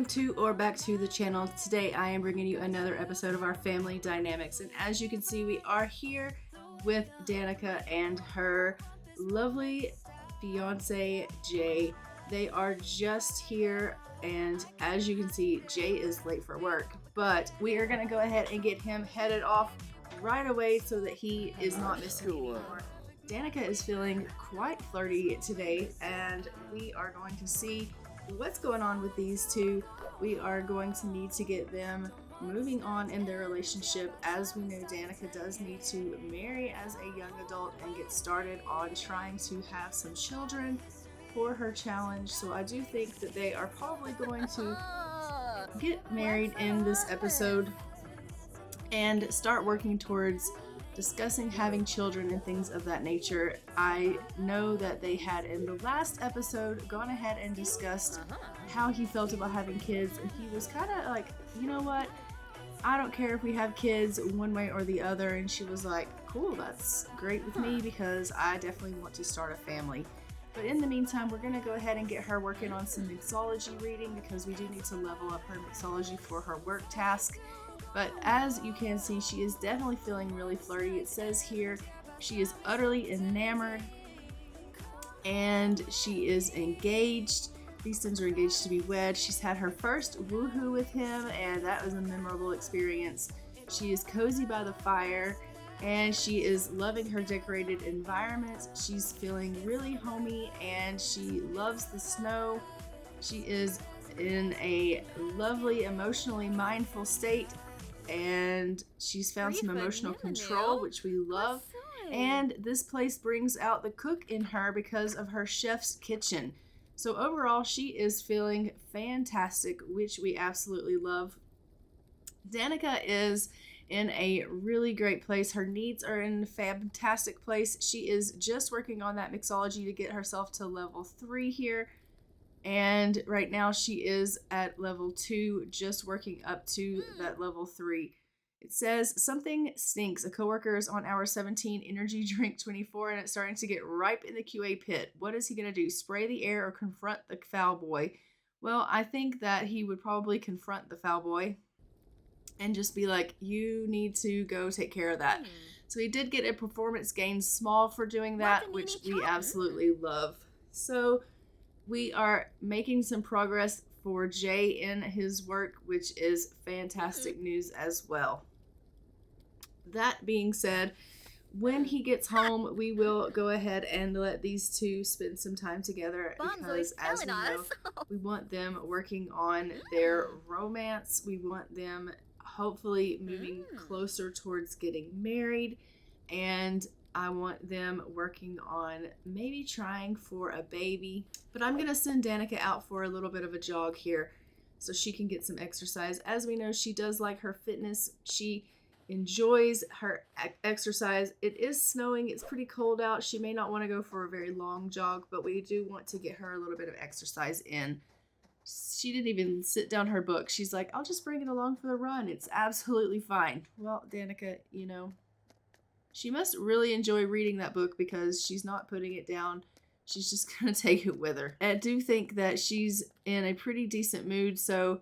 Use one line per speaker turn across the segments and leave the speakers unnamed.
to or back to the channel. Today I am bringing you another episode of our family dynamics, and as you can see, we are here with Danika and her lovely fiance Jay. They are just here, and as you can see, Jay is late for work, but we are going to go ahead and get him headed off right away so that he is not missing anymore. Danika is feeling quite flirty today, and we are going to see what's going on with these two. We are going to need to get them moving on in their relationship, as we know Danika does need to marry as a young adult and get started on trying to have some children for her challenge. So I do think that they are probably going to get married in this episode and start working towards discussing having children and things of that nature. I know that they had in the last episode gone ahead and discussed how he felt about having kids, and he was kind of like, you know what, I don't care if we have kids one way or the other, and she was like, cool, that's great with me because I definitely want to start a family. But in the meantime, we're going to go ahead and get her working on some mixology reading because we do need to level up her mixology for her work task. But as you can see, she is definitely feeling really flirty. It says here she is utterly enamored and she is engaged. These things are engaged to be wed. She's had her first woohoo with him, and that was a memorable experience. She is cozy by the fire and she is loving her decorated environment. She's feeling really homey and she loves the snow. She is in a lovely, emotionally mindful state, and she's found some emotional control, which we love. And this place brings out the cook in her because of her chef's kitchen. So overall, she is feeling fantastic, which we absolutely love. Danika is in a really great place. Her needs are in a fantastic place. She is just working on that mixology to get herself to level 3 here. And right now she is at level 2, just working up to that level 3. It says something stinks. A coworker is on hour 17, energy drink 24, and it's starting to get ripe in the QA pit. What is he going to do? Spray the air or confront the foul boy? Well, I think that he would probably confront the foul boy and just be like, you need to go take care of that. So he did get a performance gain small for doing that, which we absolutely love. So we are making some progress for Jay in his work, which is fantastic news as well. That being said, when he gets home, we will go ahead and let these two spend some time together because, as we know, we want them working on their romance. We want them hopefully moving closer towards getting married, and I want them working on maybe trying for a baby. But I'm going to send Danika out for a little bit of a jog here so she can get some exercise. As we know, she does like her fitness. She enjoys her exercise. It is snowing. It's pretty cold out. She may not want to go for a very long jog, but we do want to get her a little bit of exercise in. She didn't even sit down her book. She's like, I'll just bring it along for the run. It's absolutely fine. Well, Danika, you know, she must really enjoy reading that book because she's not putting it down. She's just going to take it with her. I do think that she's in a pretty decent mood, so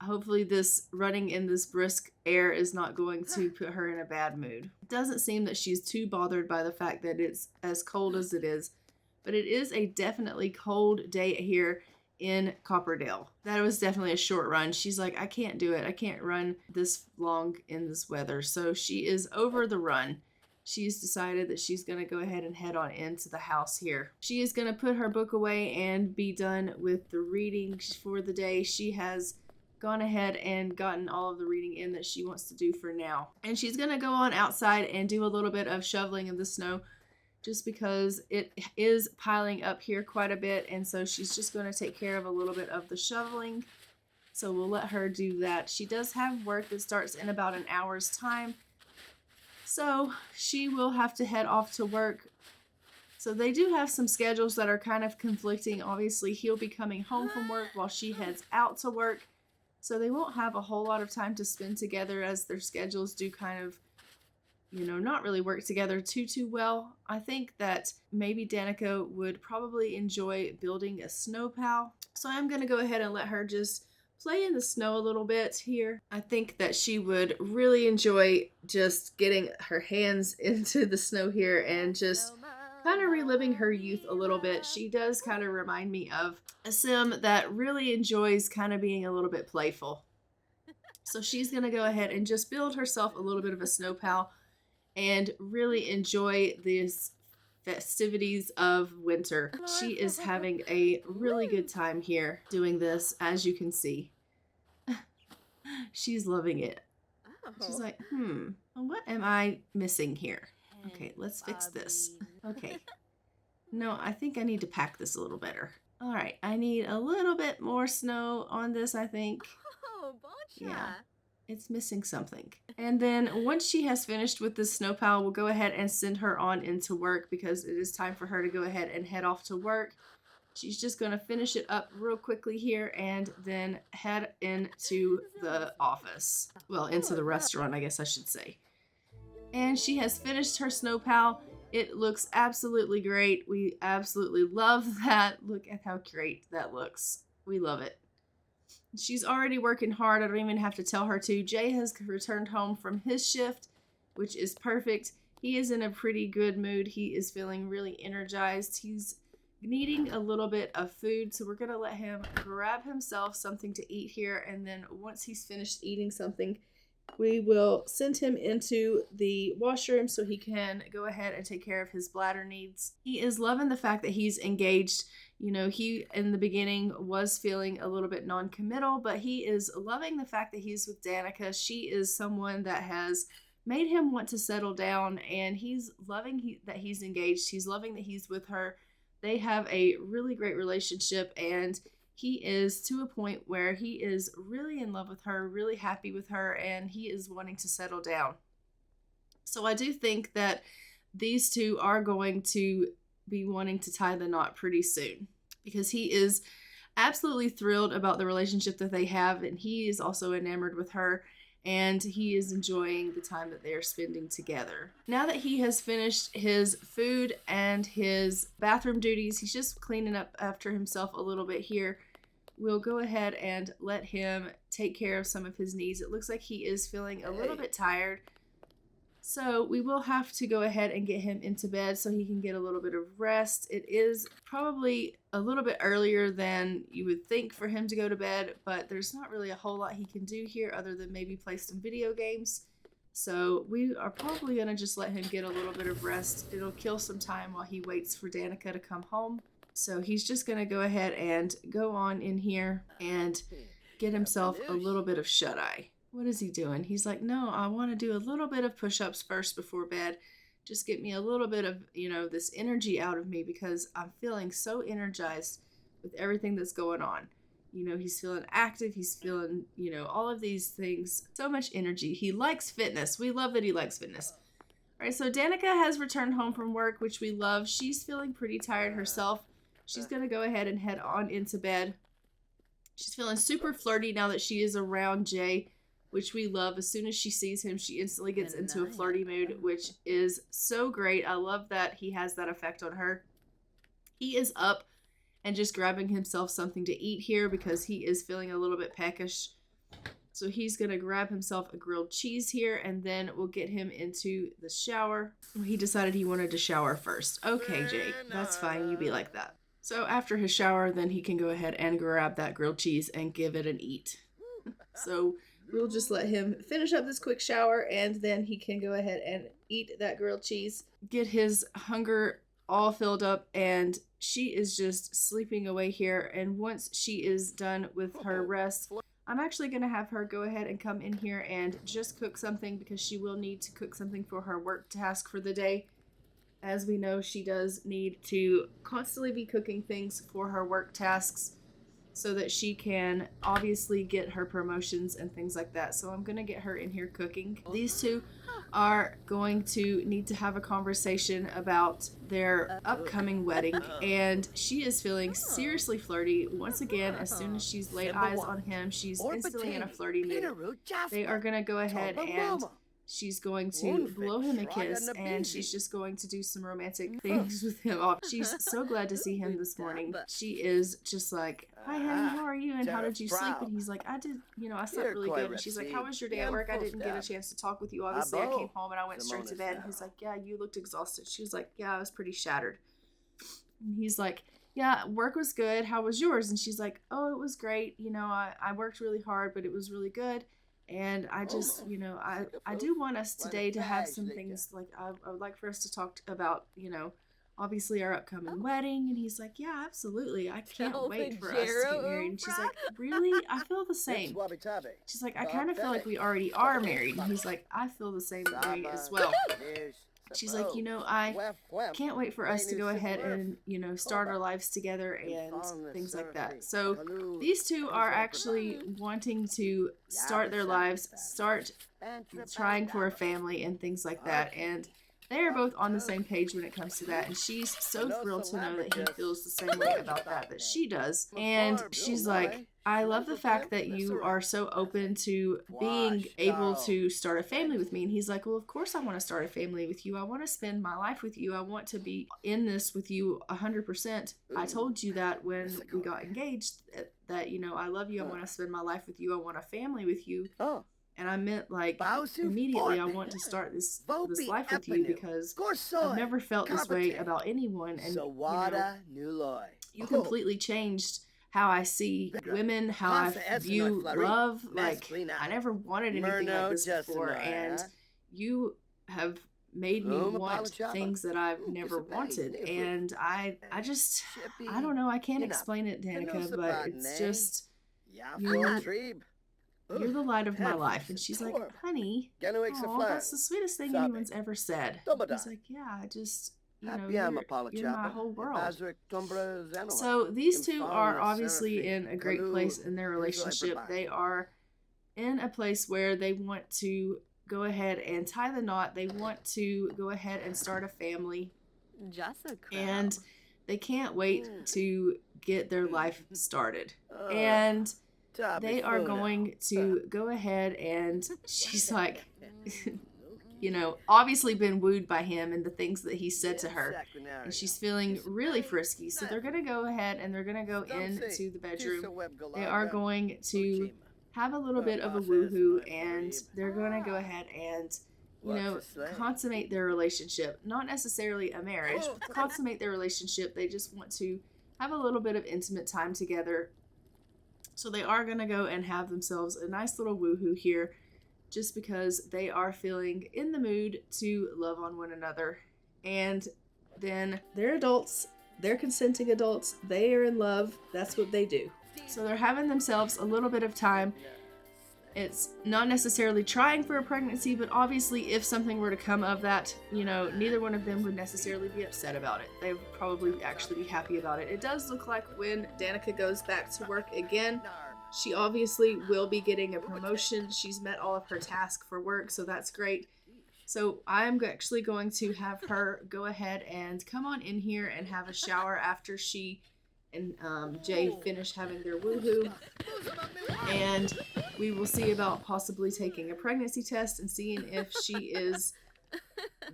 hopefully this running in this brisk air is not going to put her in a bad mood. It doesn't seem that she's too bothered by the fact that it's as cold as it is, but it is a definitely cold day here in Copperdale. That was definitely a short run. She's like, I can't do it. I can't run this long in this weather. So she is over the run. She's decided that she's going to go ahead and head on into the house here. She is going to put her book away and be done with the reading for the day. She has gone ahead and gotten all of the reading in that she wants to do for now. And she's going to go on outside and do a little bit of shoveling in the snow just because it is piling up here quite a bit. And so she's just going to take care of a little bit of the shoveling. So we'll let her do that. She does have work that starts in about an hour's time, so she will have to head off to work. So they do have some schedules that are kind of conflicting. Obviously, he'll be coming home from work while she heads out to work. So they won't have a whole lot of time to spend together, as their schedules do kind of, you know, not really work together too well. I think that maybe Danika would probably enjoy building a snow plow. So I'm going to go ahead and let her just play in the snow a little bit here. I think that she would really enjoy just getting her hands into the snow here and just kind of reliving her youth a little bit. She does kind of remind me of a sim that really enjoys kind of being a little bit playful. So she's going to go ahead and just build herself a little bit of a snow pal and really enjoy these festivities of winter. She is having a really good time here doing this, as you can see. She's loving it. She's like, what am I missing here? Okay, let's fix this. Okay. No, I think I need to pack this a little better. All right, I need a little bit more snow on this, I think. Yeah, it's missing something. And then once she has finished with this snow pal, we'll go ahead and send her on into work because it is time for her to go ahead and head off to work. She's just going to finish it up real quickly here and then head into the office. Well, into the restaurant, I guess I should say. And she has finished her snow pal. It looks absolutely great. We absolutely love that. Look at how great that looks. We love it. She's already working hard. I don't even have to tell her to. Jay has returned home from his shift, which is perfect. He is in a pretty good mood. He is feeling really energized. He's needing a little bit of food, so we're going to let him grab himself something to eat here, and then once he's finished eating something, we will send him into the washroom so he can go ahead and take care of his bladder needs. He is loving the fact that he's engaged. You know, he in the beginning was feeling a little bit non-committal, but he is loving the fact that he's with Danika. She is someone that has made him want to settle down, and he's loving that he's engaged. He's loving that he's with her. They have a really great relationship, and he is to a point where he is really in love with her, really happy with her, and he is wanting to settle down. So I do think that these two are going to be wanting to tie the knot pretty soon because he is absolutely thrilled about the relationship that they have, and he is also enamored with her, and he is enjoying the time that they are spending together. Now that he has finished his food and his bathroom duties, he's just cleaning up after himself a little bit here. We'll go ahead and let him take care of some of his needs. It looks like he is feeling a little bit tired. So we will have to go ahead and get him into bed so he can get a little bit of rest. It is probably a little bit earlier than you would think for him to go to bed, but there's not really a whole lot he can do here other than maybe play some video games. So we are probably going to just let him get a little bit of rest. It'll kill some time while he waits for Danika to come home. So he's just going to go ahead and go on in here and get himself a little bit of shut-eye. What is he doing? He's like, no, I want to do a little bit of push-ups first before bed. Just get me a little bit of, this energy out of me because I'm feeling so energized with everything that's going on. He's feeling active. He's feeling, all of these things. So much energy. He likes fitness. We love that he likes fitness. All right, so Danika has returned home from work, which we love. She's feeling pretty tired herself. She's going to go ahead and head on into bed. She's feeling super flirty now that she is around Jay, which we love. As soon as she sees him, she instantly gets into a flirty mood, which is so great. I love that he has that effect on her. He is up and just grabbing himself something to eat here because he is feeling a little bit peckish. So he's going to grab himself a grilled cheese here, and then we'll get him into the shower. He decided he wanted to shower first. Okay, Jay, that's fine. You be like that. So after his shower, then he can go ahead and grab that grilled cheese and give it an eat. So we'll just let him finish up this quick shower, and then he can go ahead and eat that grilled cheese, get his hunger all filled up, and she is just sleeping away here. And once she is done with her rest, I'm actually going to have her go ahead and come in here and just cook something because she will need to cook something for her work task for the day. As we know, she does need to constantly be cooking things for her work tasks so that she can obviously get her promotions and things like that. So I'm going to get her in here cooking. These two are going to need to have a conversation about their upcoming wedding, and she is feeling seriously flirty. Once again, as soon as she's laid eyes on him, she's instantly in a flirty mood. They are going to go ahead and she's going to blow him a kiss, and she's just going to do some romantic things with him. She's so glad to see him this morning. She is just like, hi honey, how are you, and how did you sleep? And he's like, I slept really good. And she's like, how was your day at work? I didn't get a chance to talk with you. Obviously, I came home and I went straight to bed. And he's like, yeah, you looked exhausted. She was like, yeah, I was pretty shattered. And he's like, yeah, work was good. How was yours? And she's like, oh, it was great. I worked really hard, but it was really good. And I just, I do want us today to have some things like I would like for us to talk about, obviously our upcoming wedding. And he's like, yeah, absolutely. I can't wait for us to get married. And she's like, really? I feel the same. She's like, I kind of feel like we already are married. And he's like, I feel the same way as well. She's like, I can't wait for us to go ahead and, start our lives together and things like that. So these two are actually wanting to start their lives, start trying for a family and things like that. And they are both on the same page when it comes to that. And she's so thrilled to know that he feels the same way about that she does. And she's like, I love the fact that you are so open to being able to start a family with me. And he's like, well, of course I want to start a family with you. I want to spend my life with you. I want to be in this with you 100%. I told you that when we got engaged, that, I love you. I want to spend my life with you. I want a family with you. And I meant like immediately I want to start this life with you because I've never felt this way about anyone. And you completely changed how I see women, how I view love. Like I never wanted anything like this before, and you have made me want things that I've never wanted. And I don't know. I can't explain it, Danika, but it's just you're the light of my life. And she's like, honey, oh, that's the sweetest thing anyone's ever said. He's like, yeah, I just, you're my whole world. So these two are obviously in a great place in their relationship. They are in a place where they want to go ahead and tie the knot. They want to go ahead and start a family. And they can't wait to get their life started. And they are going to go ahead and she's like, obviously been wooed by him and the things that he said to her. And she's feeling really frisky. So they're going to go ahead and they're going to go into the bedroom. They are going to have a little bit of a woohoo and they're going to go ahead and, consummate their relationship. Not necessarily a marriage, but consummate their relationship. They just want to have a little bit of intimate time together. So they are going to go and have themselves a nice little woohoo here just because they are feeling in the mood to love on one another. And then they're adults, they're consenting adults, they are in love, that's what they do. So they're having themselves a little bit of time. It's not necessarily trying for a pregnancy, but obviously if something were to come of that, neither one of them would necessarily be upset about it. They would probably actually be happy about it. It does look like when Danika goes back to work again, she obviously will be getting a promotion. She's met all of her tasks for work, so that's great. So I'm actually going to have her go ahead and come on in here and have a shower after she and Jay finish having their woohoo. And we will see about possibly taking a pregnancy test and seeing if she is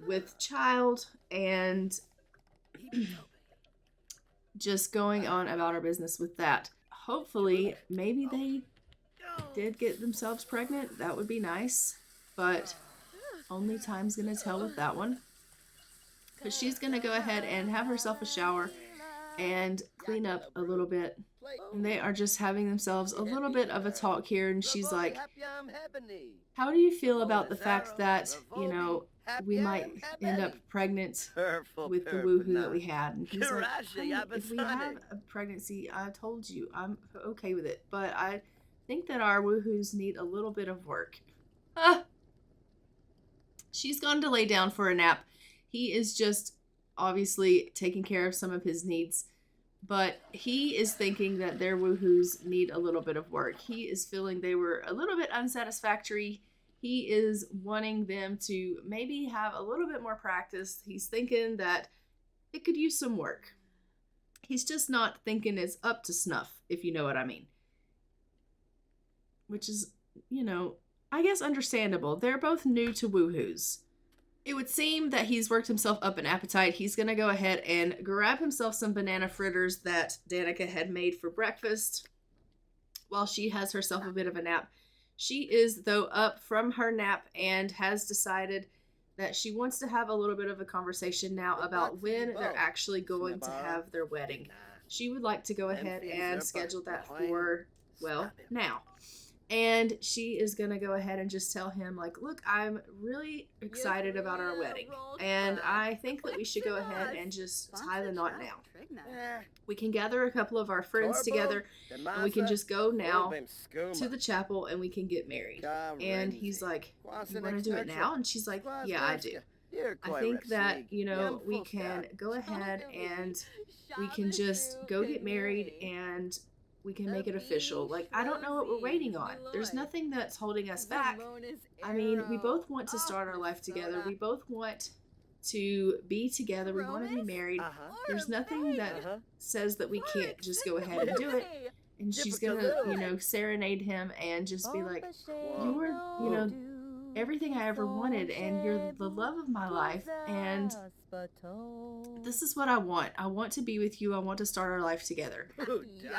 with child and just going on about our business with that. Hopefully, maybe they did get themselves pregnant. That would be nice. But only time's going to tell with that one. But she's going to go ahead and have herself a shower and clean up a little bit. And they are just having themselves a little bit of a talk here. And she's like, how do you feel about the fact that, we might end up pregnant with the woohoo that we had? And he's like, honey, if we have a pregnancy, I told you, I'm okay with it. But I think that our woohoos need a little bit of work. She's gone to lay down for a nap. He is just obviously taking care of some of his needs. But he is thinking that their woohoos need a little bit of work. He is feeling they were a little bit unsatisfactory. He is wanting them to maybe have a little bit more practice. He's thinking that it could use some work. He's just not thinking it's up to snuff, if you know what I mean. Which is, I guess, understandable. They're both new to woohoos. It would seem that he's worked himself up an appetite. He's going to go ahead and grab himself some banana fritters that Danika had made for breakfast while she has herself a bit of a nap. She is, though, up from her nap and has decided that she wants to have a little bit of a conversation now about when they're actually going to have their wedding. She would like to go ahead and schedule that for, well, now. And she is going to go ahead and just tell him, like, look, I'm really excited about our wedding. And I think that we should go ahead and just tie the knot now. We can gather a couple of our friends together and we can just go now to the chapel and we can get married. And he's like, you want to do it now? And she's like, yeah, I do. I think that, you know, we can go ahead and we can just go get married and we can make it official. Like, I don't know what we're waiting on. There's nothing that's holding us back. I mean, we both want to start our life together. We both want to be together. We want to be married. There's nothing that says that we can't just go ahead and do it. And she's going to, you know, serenade him and just be like, you're, you know, everything I ever wanted, and you're the love of my life, and this is what I want. I want to be with you. I want to start our life together.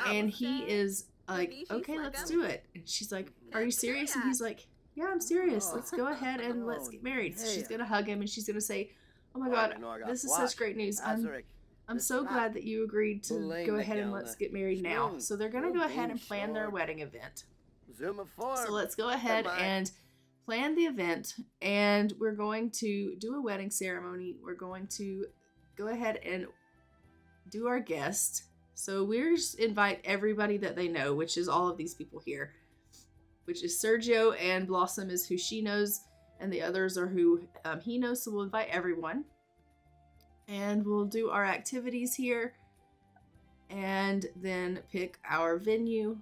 And he is like, okay, let's do it. And she's like, are you serious? And he's like, yeah, I'm serious. Let's go ahead and let's get married. So she's going to hug him and she's going to say, oh my God, this is such great news. I'm so glad that you agreed to go ahead and let's get married now. So they're going to go ahead and plan their wedding event. So let's go ahead and plan the event, and we're going to do a wedding ceremony. We're going to go ahead and do our guest. So we're just invite everybody that they know, which is all of these people here, which is Sergio and Blossom is who she knows, and the others are who he knows. So we'll invite everyone, and we'll do our activities here, and then pick our venue.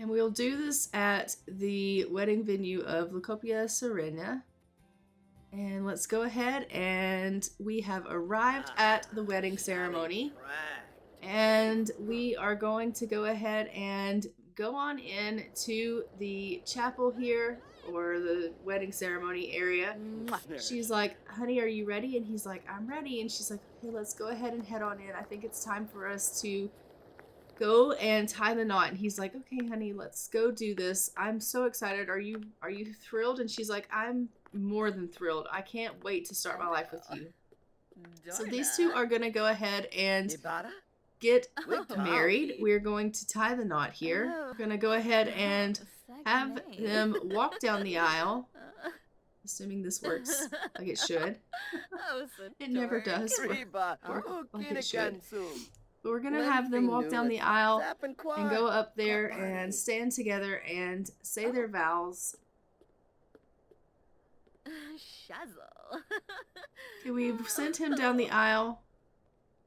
And we'll do this at the wedding venue of La Copia Serena. And let's go ahead, and we have arrived at the wedding ceremony. And we are going to go ahead and go on in to the chapel here, or the wedding ceremony area. She's like, honey, are you ready? And he's like, I'm ready. And she's like, okay, let's go ahead and head on in. I think it's time for us to go and tie the knot. And he's like, okay, honey, let's go do this. I'm so excited. Are you thrilled? And she's like, I'm more than thrilled. I can't wait to start my life with you. So these two are going to go ahead and get married. We're going to tie the knot here. We're going to go ahead and have them walk down the aisle, assuming this works like it should. It never does work like it should. But we're going to have them walk down the aisle and go up there and stand together and say their vows. Okay, we've sent him down the aisle.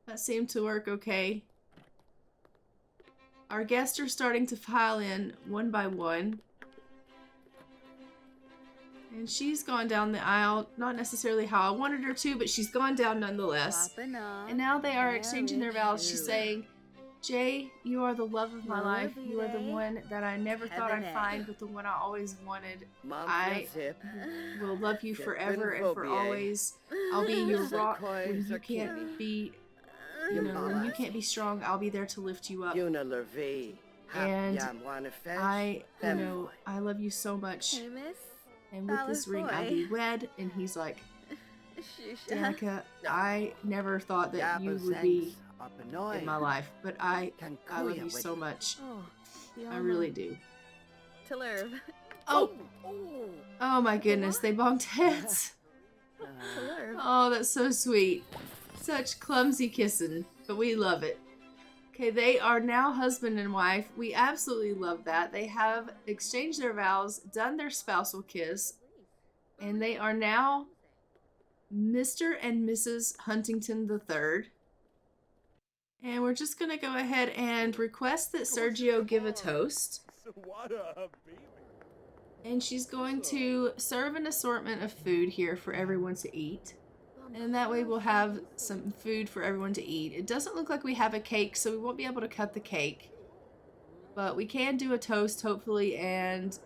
That seemed to work okay. Our guests are starting to file in one by one. And she's gone down the aisle, not necessarily how I wanted her to, but she's gone down nonetheless. And now they are exchanging their vows. She's saying, Jay, you are the love of my life. You are the one that I never thought I'd find, but the one I always wanted. I will love you forever and for always. I'll be your rock when you can't be, when you can't be strong. I'll be there to lift you up. And I love you so much. And with this ring, I be wed. And he's like, Danika, I never thought that you would be in my life, but I love you so much. I really do. Oh my goodness, they bumped heads. Oh, that's so sweet. Such clumsy kissing, but we love it. Okay, they are now husband and wife. We absolutely love that. They have exchanged their vows, done their spousal kiss, and they are now Mr. and Mrs. Huntington III. And we're just going to go ahead and request that Sergio give a toast. And she's going to serve an assortment of food here for everyone to eat. And that way we'll have some food for everyone to eat. It doesn't look like we have a cake, so we won't be able to cut the cake. But we can do a toast, hopefully, and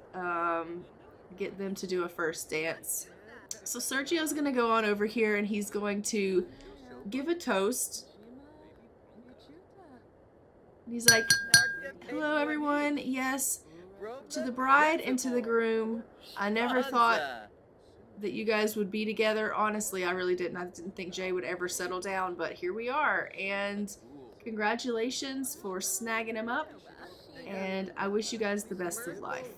get them to do a first dance. So Sergio's going to go on over here and he's going to give a toast. He's like, hello everyone, yes, to the bride and to the groom. I never thought that you guys would be together. Honestly, I really didn't. I didn't think Jay would ever settle down, but here we are. And congratulations for snagging him up. And I wish you guys the best of life.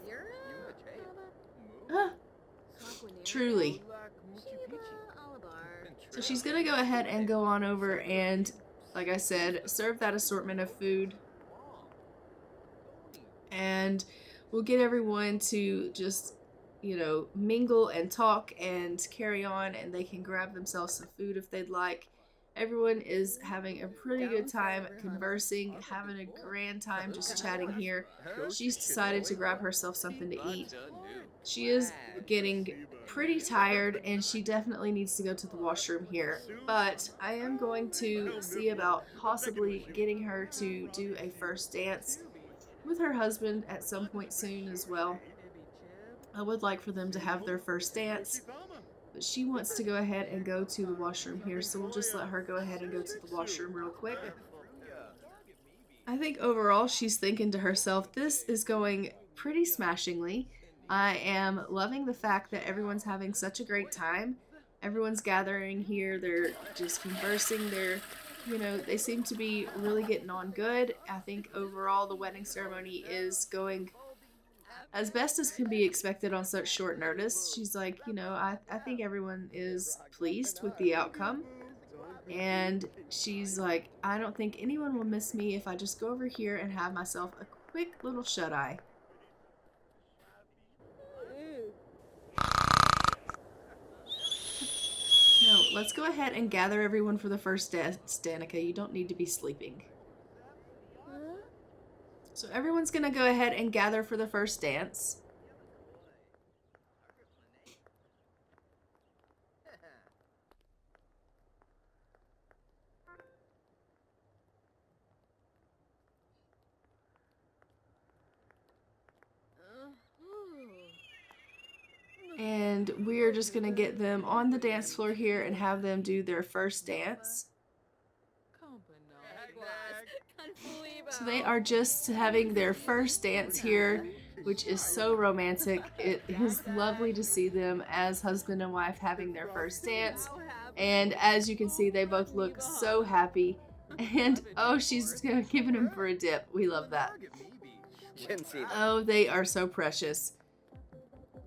Truly. So she's going to go ahead and go on over and, like I said, serve that assortment of food. And we'll get everyone to just, you know, mingle and talk and carry on, and they can grab themselves some food if they'd like. Everyone is having a pretty good time conversing, having a grand time just chatting here. She's decided to grab herself something to eat. She is getting pretty tired and she definitely needs to go to the washroom here. But I am going to see about possibly getting her to do a first dance with her husband at some point soon as well. I would like for them to have their first dance. But she wants to go ahead and go to the washroom here, so we'll just let her go ahead and go to the washroom real quick. I think overall she's thinking to herself, this is going pretty smashingly. I am loving the fact that everyone's having such a great time. Everyone's gathering here, they're just conversing, they seem to be really getting on good. I think overall the wedding ceremony is going as best as can be expected on such short notice. She's like, I think everyone is pleased with the outcome. And she's like, I don't think anyone will miss me if I just go over here and have myself a quick little shut-eye. No, let's go ahead and gather everyone for the first dance, Danika. You don't need to be sleeping. So everyone's going to go ahead and gather for the first dance. And we're just going to get them on the dance floor here and have them do their first dance. So they are just having their first dance here, which is so romantic. It is lovely to see them as husband and wife having their first dance. And as you can see, they both look so happy. And oh, she's giving him for a dip. We love that. Oh, they are so precious.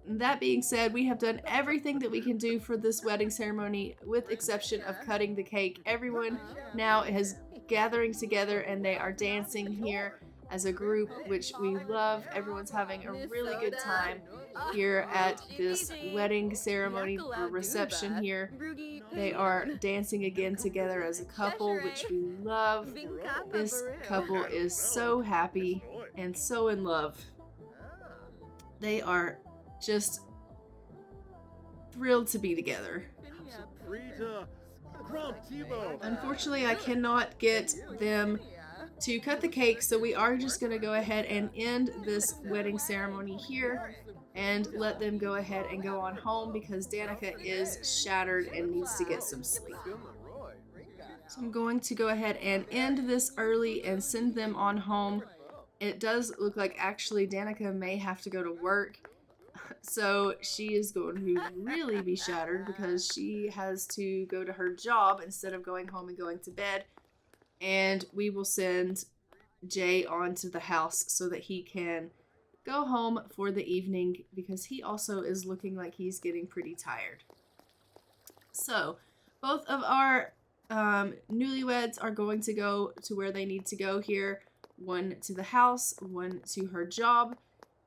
That being said, we have done everything that we can do for this wedding ceremony, with exception of cutting the cake. Everyone now is gathering together and they are dancing here as a group, which we love. Everyone's having a really good time here at this wedding ceremony or reception here. They are dancing again together as a couple, which we love. This couple is so happy and so in love. They are just thrilled to be together. Unfortunately, I cannot get them to cut the cake, so we are just going to go ahead and end this wedding ceremony here and let them go ahead and go on home because Danika is shattered and needs to get some sleep. So I'm going to go ahead and end this early and send them on home. It does look like actually Danika may have to go to work. So she is going to really be shattered because she has to go to her job instead of going home and going to bed. And we will send Jay on to the house so that he can go home for the evening because he also is looking like he's getting pretty tired. So both of our newlyweds are going to go to where they need to go here. One to the house, one to her job.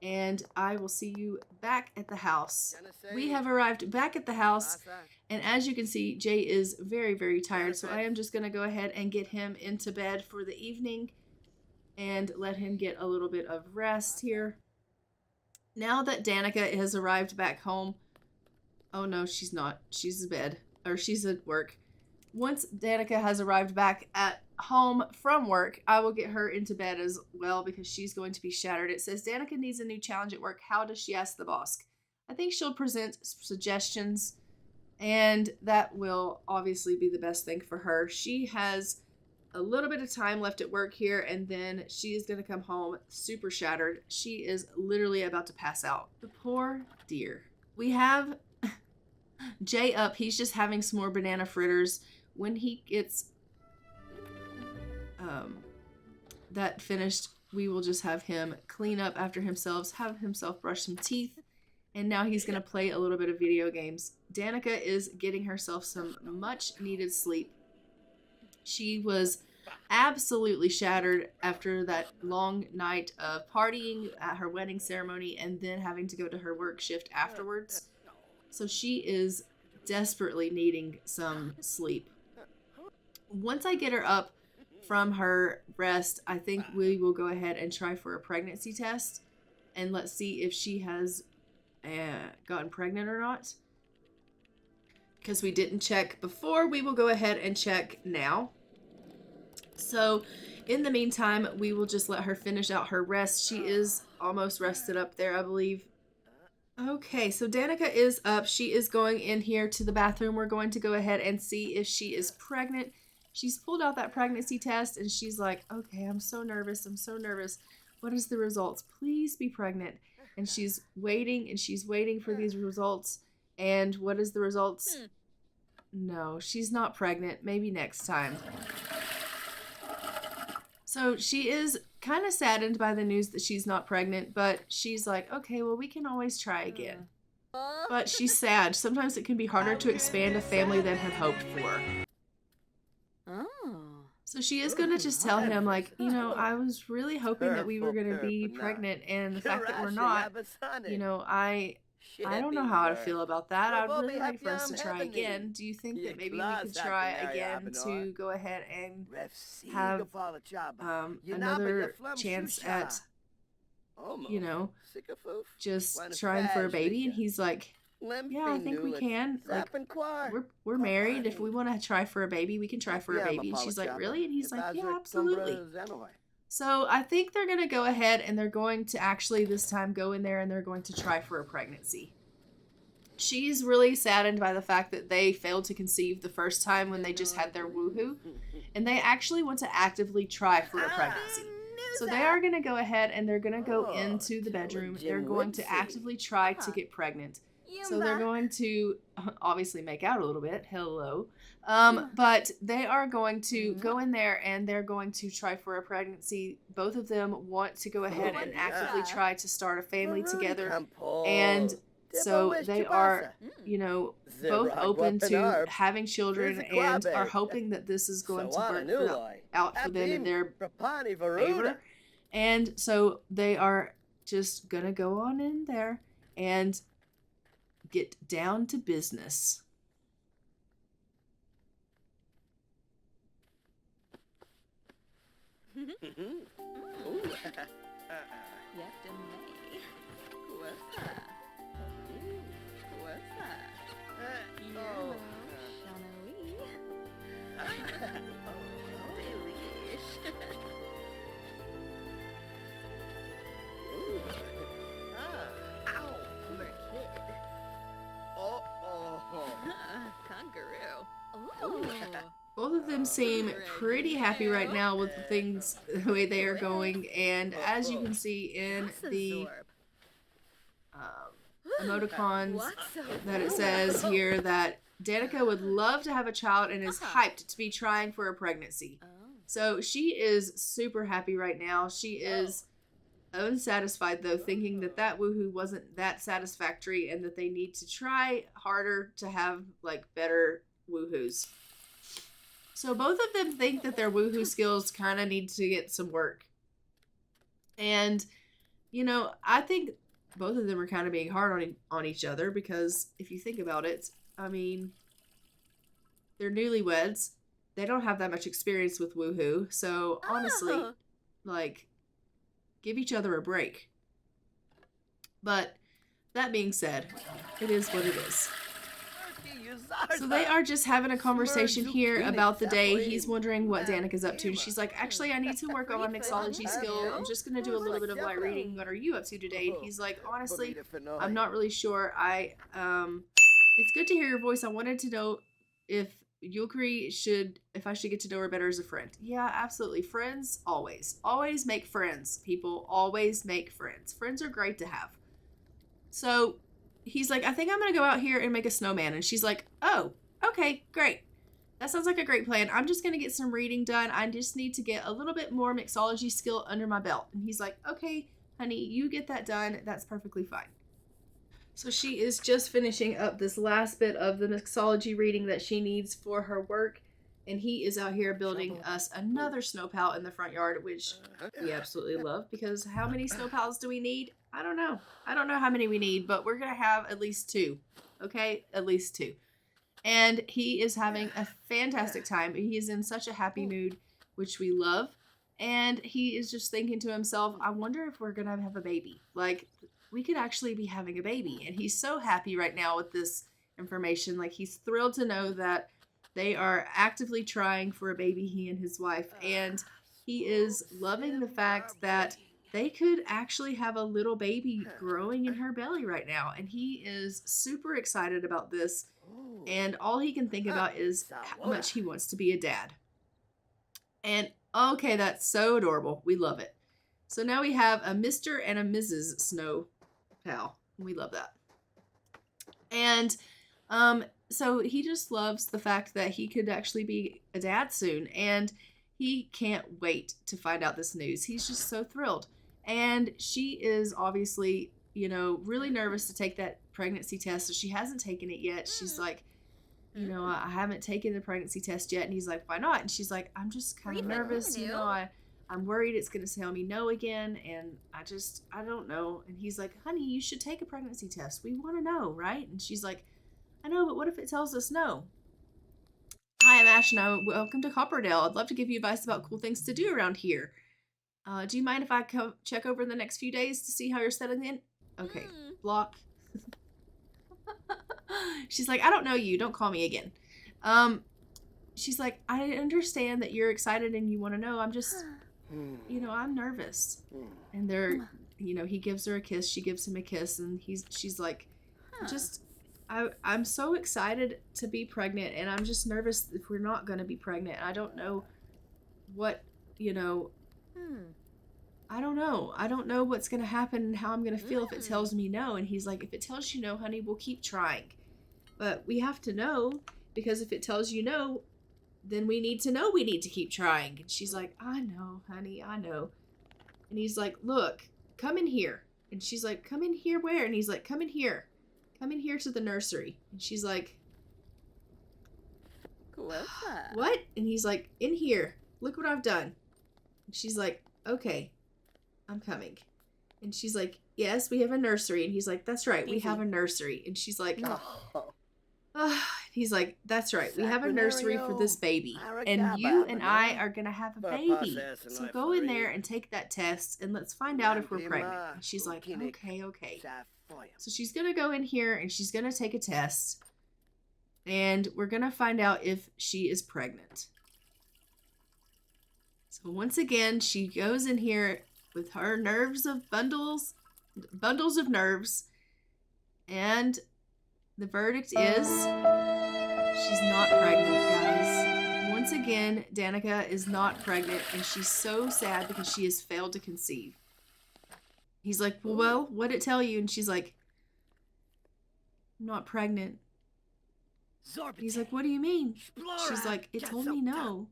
And I will see you back at the house. We have arrived back at the house, and as you can see, Jay is very, very tired, so I am just going to go ahead and get him into bed for the evening and let him get a little bit of rest here. Now that Danika has arrived back home, oh no, she's not. She's in bed, or she's at work. Once Danika has arrived back at home from work, I will get her into bed as well because she's going to be shattered. It says Danika needs a new challenge at work. How does she ask the boss? I think she'll present suggestions, and that will obviously be the best thing for her. She has a little bit of time left at work here, and then she is going to come home super shattered. She is literally about to pass out. The poor dear. We have Jay up. He's just having some more banana fritters. When he gets that finished, we will just have him clean up after himself, have himself brush some teeth, and now he's going to play a little bit of video games. Danika is getting herself some much needed sleep. She was absolutely shattered after that long night of partying at her wedding ceremony and then having to go to her work shift afterwards. So she is desperately needing some sleep. Once I get her up from her rest, I think we will go ahead and try for a pregnancy test, and let's see if she has gotten pregnant or not. Because we didn't check before, we will go ahead and check now. So in the meantime, we will just let her finish out her rest. She is almost rested up there, I believe. Okay, so Danika is up. She is going in here to the bathroom. We're going to go ahead and see if she is pregnant. She's pulled out that pregnancy test and she's like, okay, I'm so nervous. I'm so nervous. What is the results? Please be pregnant. And she's waiting and she's waiting for these results. And what is the results? No, she's not pregnant. Maybe next time. So she is kind of saddened by the news that she's not pregnant, but she's like, okay, well, we can always try again. But she's sad. Sometimes it can be harder to expand a family than had hoped for. So she is going to just tell him, like, you know, I was really hoping that we were going to be pregnant, and the fact that we're not, you know, I don't know how to feel about that. I would really like for us to try again. Do you think that maybe we could try again to go ahead and have another chance at, you know, just trying for a baby? And he's like, yeah, I think we can. Like, we're married. If we want to try for a baby, we can try for a baby. And she's like, really? And he's like, yeah, absolutely. So I think they're going to go ahead and they're going to actually this time go in there and they're going to try for a pregnancy. She's really saddened by the fact that they failed to conceive the first time when they just had their woohoo. And they actually want to actively try for a pregnancy. So they are going to go ahead and they're going to go into the bedroom. They're going to actively try to get pregnant. So they're going to obviously make out a little bit. Hello. But they are going to go in there and they're going to try for a pregnancy. Both of them want to go ahead and actively try to start a family together. And so they are, you know, both open to having children and are hoping that this is going to work out for them in their favor. And so they are just going to go on in there and get down to business. Both of them seem pretty happy right now with the things, the way they are going, and as you can see in the emoticons that it says here that Danika would love to have a child and is hyped to be trying for a pregnancy. So she is super happy right now. She is unsatisfied though, thinking that that woohoo wasn't that satisfactory and that they need to try harder to have like better woohoos. So both of them think that their woohoo skills kind of need to get some work. And, you know, I think both of them are kind of being hard on each other because if you think about it, I mean, they're newlyweds. They don't have that much experience with woohoo. So honestly, like, give each other a break. But that being said, it is what it is. So they are just having a conversation here about the day. He's wondering what Danika's up to. And she's like, actually, I need to work on my mixology skill. I'm just going to do a little bit of light reading. What are you up to today? And he's like, honestly, I'm not really sure. It's good to hear your voice. I wanted to know if Yukari if I should get to know her better as a friend. Yeah, absolutely. Friends, always. Always make friends, people. Always make friends. Friends are great to have. So he's like, I think I'm going to go out here and make a snowman. And she's like, oh, okay, great. That sounds like a great plan. I'm just going to get some reading done. I just need to get a little bit more mixology skill under my belt. And he's like, okay, honey, you get that done. That's perfectly fine. So she is just finishing up this last bit of the mixology reading that she needs for her work. And he is out here building us another snow pal in the front yard, which we absolutely love, because how many snow pals do we need? I don't know. I don't know how many we need, but we're going to have at least 2. Okay? At least 2. And he is having a fantastic time. He is in such a happy mood, which we love. And he is just thinking to himself, I wonder if we're going to have a baby. Like, we could actually be having a baby. And he's so happy right now with this information. Like, he's thrilled to know that they are actively trying for a baby, he and his wife. And he is loving the fact that they could actually have a little baby growing in her belly right now. And he is super excited about this. And all he can think about is how much he wants to be a dad. And okay, that's so adorable. We love it. So now we have a Mr. and a Mrs. Snow Pal. We love that. And so he just loves the fact that he could actually be a dad soon. And he can't wait to find out this news. He's just so thrilled. And she is obviously, really nervous to take that pregnancy test. So she hasn't taken it yet. She's like, I haven't taken the pregnancy test yet. And he's like, why not? And she's like, I'm just kind of nervous. I'm worried it's going to tell me no again. And I don't know. And he's like, honey, you should take a pregnancy test. We want to know, right? And she's like, I know, but what if it tells us no? Hi, I'm Ash, and welcome to Copperdale. I'd love to give you advice about cool things to do around here. Do you mind if I check over in the next few days to see how you're settling in? Okay, block. She's like, I don't know you. Don't call me again. She's like, I understand that you're excited and you want to know. I'm just, I'm nervous. And he gives her a kiss. She gives him a kiss, and she's like, I'm so excited to be pregnant, and I'm just nervous if we're not going to be pregnant. I don't know what, I don't know. I don't know what's going to happen and how I'm going to feel if it tells me no. And he's like, if it tells you no, honey, we'll keep trying. But we have to know, because if it tells you no, then we need to know we need to keep trying. And she's like, I know, honey, I know. And he's like, look, come in here. And she's like, come in here where? And he's like, come in here. Come in here to the nursery. And she's like, what? And he's like, in here. Look what I've done. And she's like, okay, I'm coming. And she's like, yes, we have a nursery. And he's like, that's right, we have a nursery. And she's like, he's like, that's right, we have a nursery for this baby. And you and I are going to have a baby. So go in there and take that test, and let's find out if we're pregnant. And she's like, okay. So she's going to go in here, and she's going to take a test. And we're going to find out if she is pregnant. So once again, she goes in here with her bundles of nerves. And the verdict is she's not pregnant, guys. Once again, Danika is not pregnant, and she's so sad because she has failed to conceive. He's like, well, what'd it tell you? And she's like, I'm not pregnant. He's like, what do you mean? She's like, it told me no.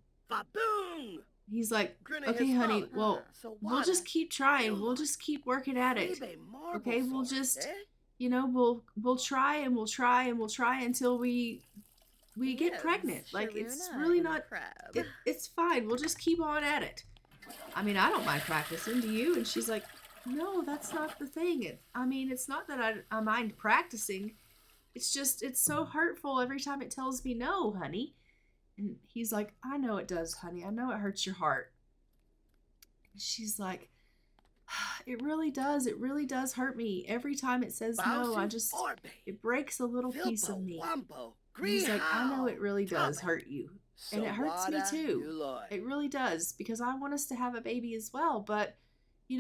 He's like, okay, honey, well, we'll just keep trying. We'll just keep working at it. Okay, we'll just, we'll try and we'll try and we'll try until we get pregnant. Like, it's really not, it's fine. We'll just keep on at it. I mean, I don't mind practicing. Do you? And she's like, no, that's not the thing. It's not that I mind practicing. It's just, it's so hurtful every time it tells me no, honey. And he's like, I know it does, honey. I know it hurts your heart. And she's like, it really does. It really does hurt me. Every time it says no, it breaks a little piece of me. And he's like, I know it really does hurt you. And it hurts me too. It really does, because I want us to have a baby as well. But, we're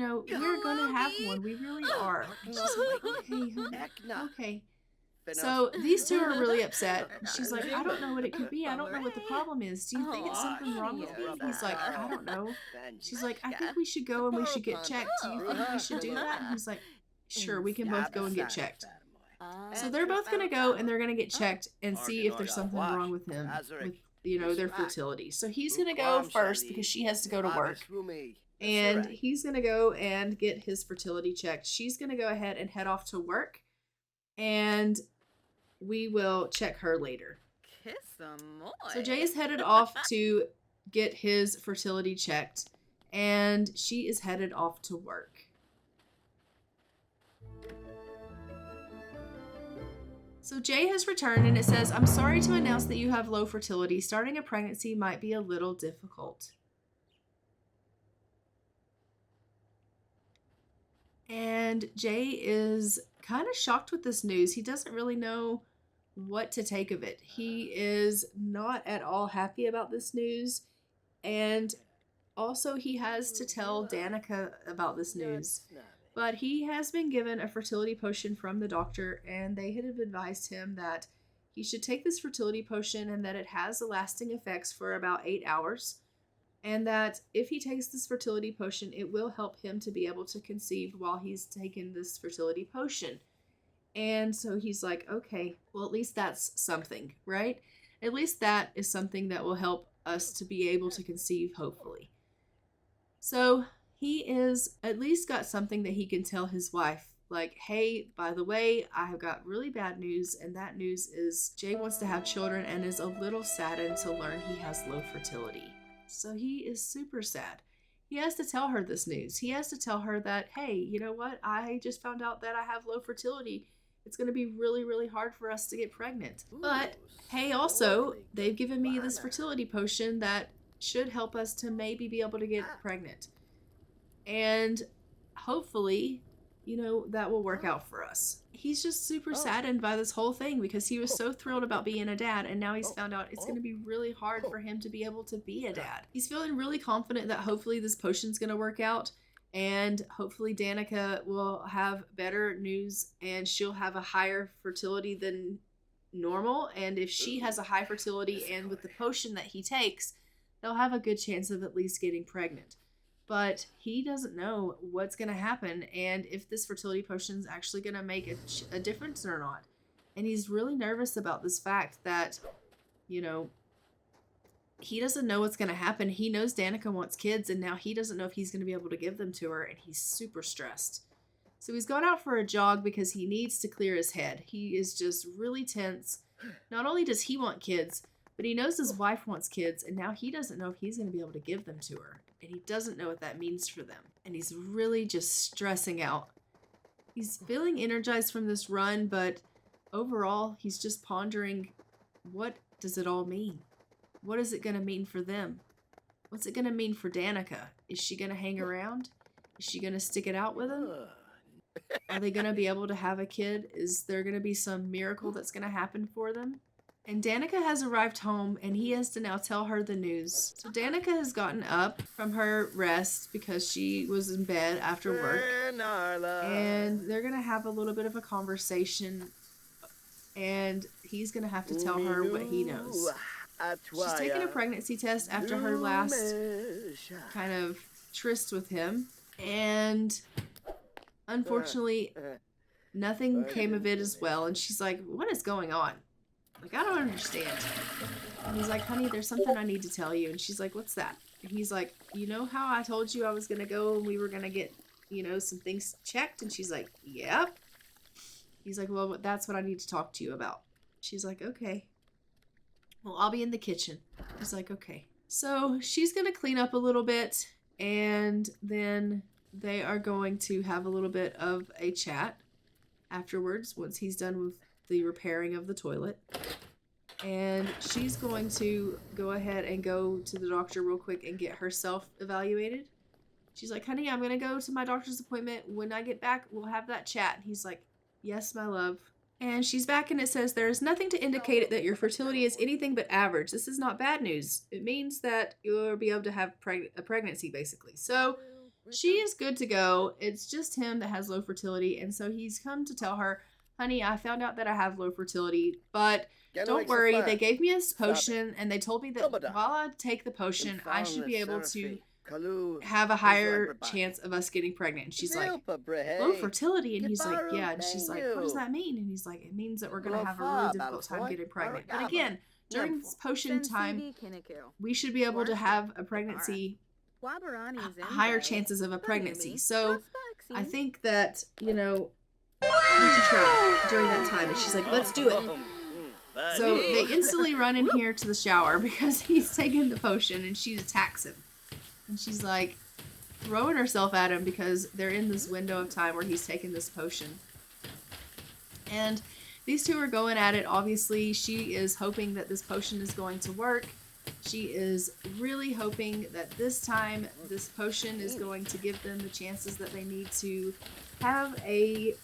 going to have one. We really are. And she's like, okay, honey, okay. So these two are really upset. She's like, I don't know what it could be. I don't know what the problem is. Do you think it's something wrong with me? And he's like, I don't know. She's like, I think we should go and we should get checked. Do you think we should do that? And he's like, sure, we can both go and get checked. So they're both going to go and they're going to get checked and see if there's something wrong with him, with, their fertility. So he's going to go first because she has to go to work. And he's going to go and get his fertility checked. She's going to go ahead and head off to work. And we will check her later. So Jay is headed off to get his fertility checked. And she is headed off to work. So Jay has returned and it says, I'm sorry to announce that you have low fertility. Starting a pregnancy might be a little difficult. And Jay is kind of shocked with this news. He doesn't really know what to take of it. He is not at all happy about this news. And also he has to tell Danika about this news. But he has been given a fertility potion from the doctor, and they had advised him that he should take this fertility potion and that it has lasting effects for about 8 hours. And that if he takes this fertility potion, it will help him to be able to conceive while he's taking this fertility potion. And so he's like, okay, well, at least that's something, right? At least that is something that will help us to be able to conceive, hopefully. So he is at least got something that he can tell his wife. Like, hey, by the way, I have got really bad news. And that news is Jay wants to have children and is a little saddened to learn he has low fertility. So he is super sad. He has to tell her this news. He has to tell her that, hey, you know what? I just found out that I have low fertility. It's going to be really, really hard for us to get pregnant. But, hey, also, they've given me this fertility potion that should help us to maybe be able to get pregnant. And hopefully, that will work out for us. He's just super saddened by this whole thing because he was so thrilled about being a dad, and now he's found out it's going to be really hard for him to be able to be a dad. He's feeling really confident that hopefully this potion's going to work out, and hopefully Danika will have better news and she'll have a higher fertility than normal. And if she has a high fertility and with the potion that he takes, they'll have a good chance of at least getting pregnant. But he doesn't know what's going to happen and if this fertility potion is actually going to make a difference or not. And he's really nervous about this fact that, he doesn't know what's going to happen. He knows Danika wants kids and now he doesn't know if he's going to be able to give them to her, and he's super stressed. So he's gone out for a jog because he needs to clear his head. He is just really tense. Not only does he want kids, but he knows his wife wants kids, and now he doesn't know if he's going to be able to give them to her. And he doesn't know what that means for them. And he's really just stressing out. He's feeling energized from this run, but overall, he's just pondering, what does it all mean? What is it going to mean for them? What's it going to mean for Danika? Is she going to hang around? Is she going to stick it out with him? Are they going to be able to have a kid? Is there going to be some miracle that's going to happen for them? And Danika has arrived home, and he has to now tell her the news. So Danika has gotten up from her rest because she was in bed after work. And they're going to have a little bit of a conversation, and he's going to have to tell her what he knows. She's taken a pregnancy test after her last kind of tryst with him, and unfortunately, nothing came of it as well. And she's like, what is going on? Like, I don't understand. And he's like, honey, there's something I need to tell you. And she's like, what's that? And he's like, you know how I told you I was going to go and we were going to get, some things checked? And she's like, yep. He's like, well, that's what I need to talk to you about. She's like, okay. Well, I'll be in the kitchen. He's like, okay. So she's going to clean up a little bit, and then they are going to have a little bit of a chat afterwards once he's done with the repairing of the toilet. And she's going to go ahead and go to the doctor real quick and get herself evaluated. She's like, honey, I'm going to go to my doctor's appointment. When I get back, we'll have that chat. And he's like, yes, my love. And she's back and it says, there is nothing to indicate that your fertility is anything but average. This is not bad news. It means that you'll be able to have a pregnancy, basically. So she is good to go. It's just him that has low fertility. And so he's come to tell her, honey, I found out that I have low fertility, but don't worry. They gave me a potion and they told me that while I take the potion, I should be able to have a higher chance of us getting pregnant. And she's like, low fertility? And he's like, yeah. And she's like, what does that mean? And he's like, it means that we're going to have a really difficult time getting pregnant. But again, during this potion time, we should be able to have a pregnancy, higher chances of a pregnancy. So I think that, you know, we should try during that time. And she's like, let's do it. So they instantly run in here to the shower because he's taking the potion and she attacks him. And she's like throwing herself at him because they're in this window of time where he's taking this potion. And these two are going at it. Obviously, she is hoping that this potion is going to work. She is really hoping that this time this potion is going to give them the chances that they need to have a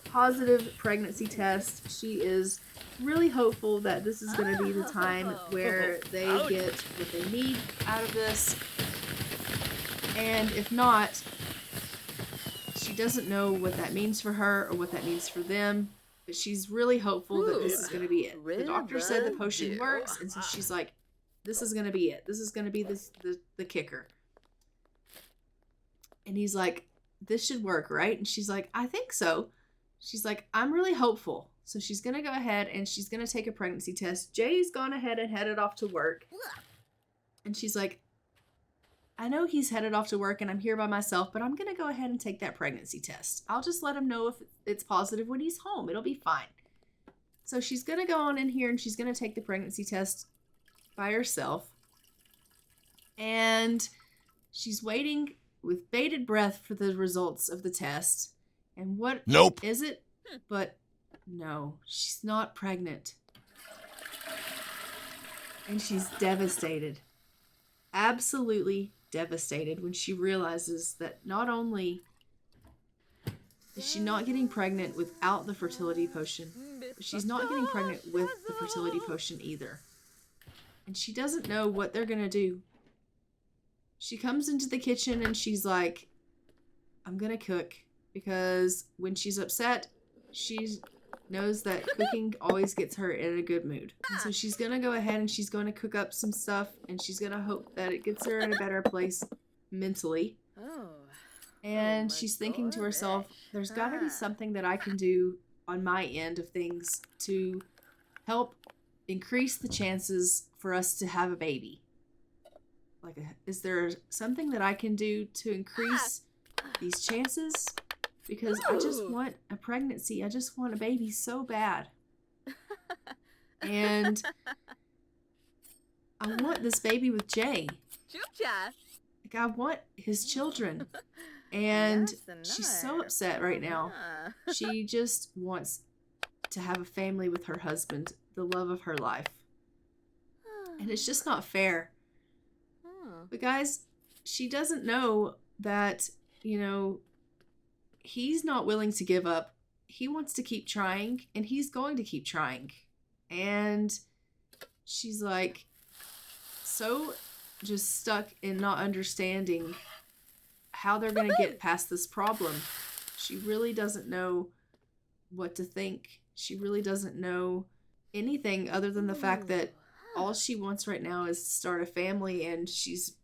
positive pregnancy test. She is really hopeful that this is going to be the time where they get what they need out of this. And if not, she doesn't know what that means for her or what that means for them. But she's really hopeful that this is going to be it. The doctor said the potion works, and so she's like, this is going to be it. This is going to be the kicker. And he's like, this should work, right? And she's like, I think so. She's like, I'm really hopeful. So she's going to go ahead and she's going to take a pregnancy test. Jay's gone ahead and headed off to work. And she's like, I know he's headed off to work and I'm here by myself, but I'm going to go ahead and take that pregnancy test. I'll just let him know if it's positive when he's home. It'll be fine. So she's going to go on in here and she's going to take the pregnancy test by herself. And she's waiting with bated breath for the results of the test. And what is it? But no, she's not pregnant. And she's devastated. Absolutely devastated when she realizes that not only is she not getting pregnant without the fertility potion, but she's not getting pregnant with the fertility potion either. And she doesn't know what they're going to do. She comes into the kitchen and she's like, I'm going to cook. Because when she's upset, she knows that cooking always gets her in a good mood. And so she's going to go ahead and she's going to cook up some stuff. And she's going to hope that it gets her in a better place mentally. And she's thinking to herself, there's got to be something that I can do on my end of things to help increase the chances for us to have a baby. Like, is there something that I can do to increase these chances? Because I just want a pregnancy. I just want a baby so bad. And I want this baby with Jay. Like, I want his children. And she's so upset right now. She just wants to have a family with her husband, the love of her life. And it's just not fair. But guys, she doesn't know that, you know, he's not willing to give up. He wants to keep trying, and he's going to keep trying. And she's like so just stuck in not understanding how they're going to get past this problem. She really doesn't know what to think. She really doesn't know anything other than the fact that all she wants right now is to start a family, and she's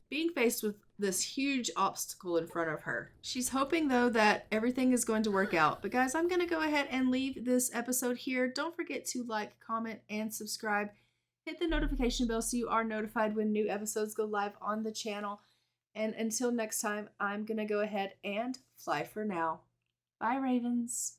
being faced with this huge obstacle in front of her. She's hoping, though, that everything is going to work out. But guys, I'm going to go ahead and leave this episode here. Don't forget to like, comment, and subscribe. Hit the notification bell so you are notified when new episodes go live on the channel. And until next time, I'm going to go ahead and fly for now. Bye, Ravens.